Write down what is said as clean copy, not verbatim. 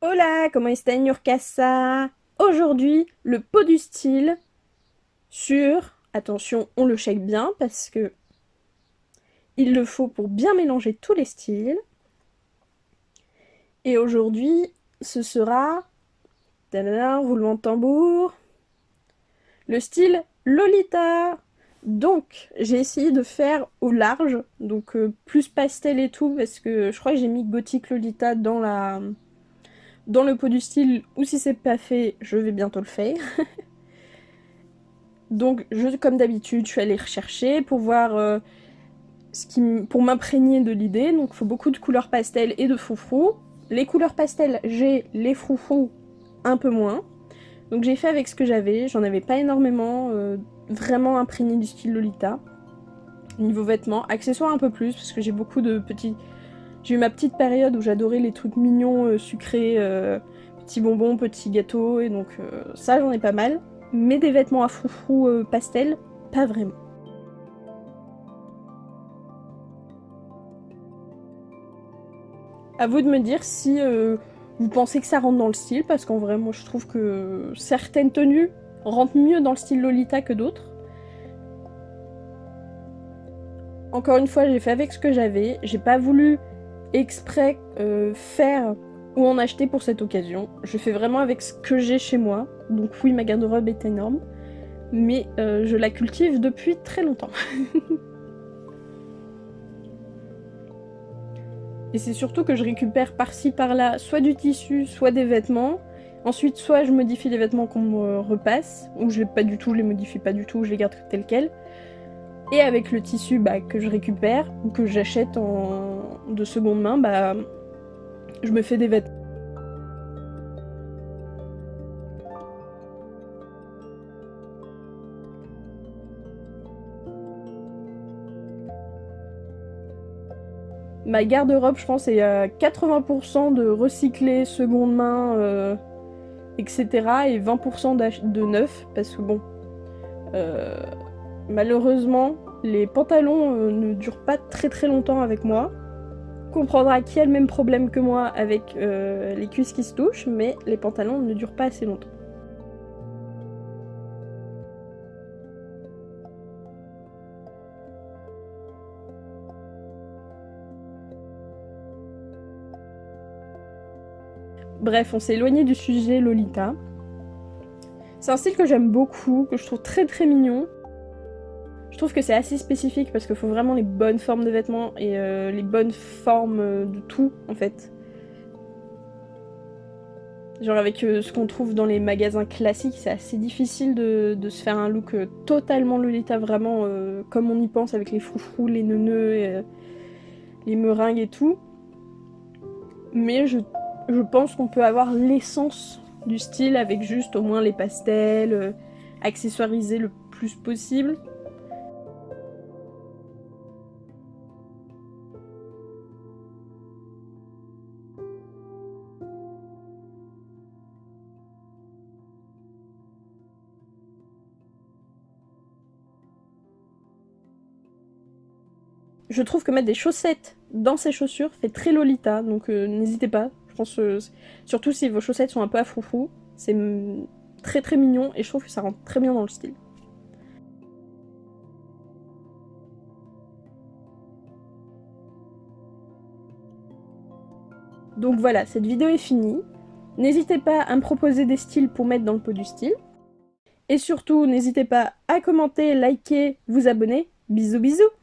Hola, comment está your casa? Aujourd'hui, le pot du style sur... Attention, on le shake bien parce que il le faut pour bien mélanger tous les styles. Et aujourd'hui, ce sera... tadadam, roulement de tambour. Le style Lolita. Donc, j'ai essayé de faire au large, donc plus pastel et tout, parce que je crois que j'ai mis Gothic Lolita dans le pot du style, ou si c'est pas fait, je vais bientôt le faire. Donc, comme d'habitude, je suis allée rechercher pour voir pour m'imprégner de l'idée. Donc, il faut beaucoup de couleurs pastel et de froufrou. Les couleurs pastel, j'ai les froufrous un peu moins. Donc, j'ai fait avec ce que j'avais. J'en avais pas énormément, vraiment imprégné du style Lolita. Niveau vêtements, accessoires un peu plus, parce que j'ai beaucoup de petits. J'ai eu ma petite période où j'adorais les trucs mignons, sucrés, petits bonbons, petits gâteaux, et donc ça j'en ai pas mal. Mais des vêtements à froufrou pastel, pas vraiment. À vous de me dire si vous pensez que ça rentre dans le style, parce qu'en vrai, moi je trouve que certaines tenues rentrent mieux dans le style Lolita que d'autres. Encore une fois, j'ai fait avec ce que j'avais. J'ai pas voulu exprès faire ou en acheter pour cette occasion. Je fais vraiment avec ce que j'ai chez moi. Donc oui, ma garde-robe est énorme, mais je la cultive depuis très longtemps. Et c'est surtout que je récupère par-ci par-là soit du tissu, soit des vêtements. Ensuite, soit je modifie les vêtements qu'on me repasse, ou je les modifie pas du tout, je les garde tels quels. Et avec le tissu que je récupère, ou que j'achète de seconde main, je me fais des vêtements. Ma garde-robe, je pense, est à 80% de recyclé, seconde main, etc. Et 20% de neuf, parce que bon, euh, malheureusement, les pantalons ne durent pas très très longtemps avec moi. On comprendra qui a le même problème que moi avec les cuisses qui se touchent, mais les pantalons ne durent pas assez longtemps. Bref, on s'est éloigné du sujet Lolita. C'est un style que j'aime beaucoup, que je trouve très très mignon. Je trouve que c'est assez spécifique parce qu'il faut vraiment les bonnes formes de vêtements et les bonnes formes de tout en fait. Genre avec ce qu'on trouve dans les magasins classiques, c'est assez difficile de se faire un look totalement Lolita, vraiment comme on y pense avec les froufrous, les neuneux, les meringues et tout. Mais je pense qu'on peut avoir l'essence du style avec juste au moins les pastels, accessoirisés le plus possible. Je trouve que mettre des chaussettes dans ses chaussures fait très Lolita, donc n'hésitez pas. Je pense, surtout si vos chaussettes sont un peu à froufrou, c'est très très mignon et je trouve que ça rentre très bien dans le style. Donc voilà, cette vidéo est finie. N'hésitez pas à me proposer des styles pour mettre dans le pot du style. Et surtout, n'hésitez pas à commenter, liker, vous abonner. Bisous bisous!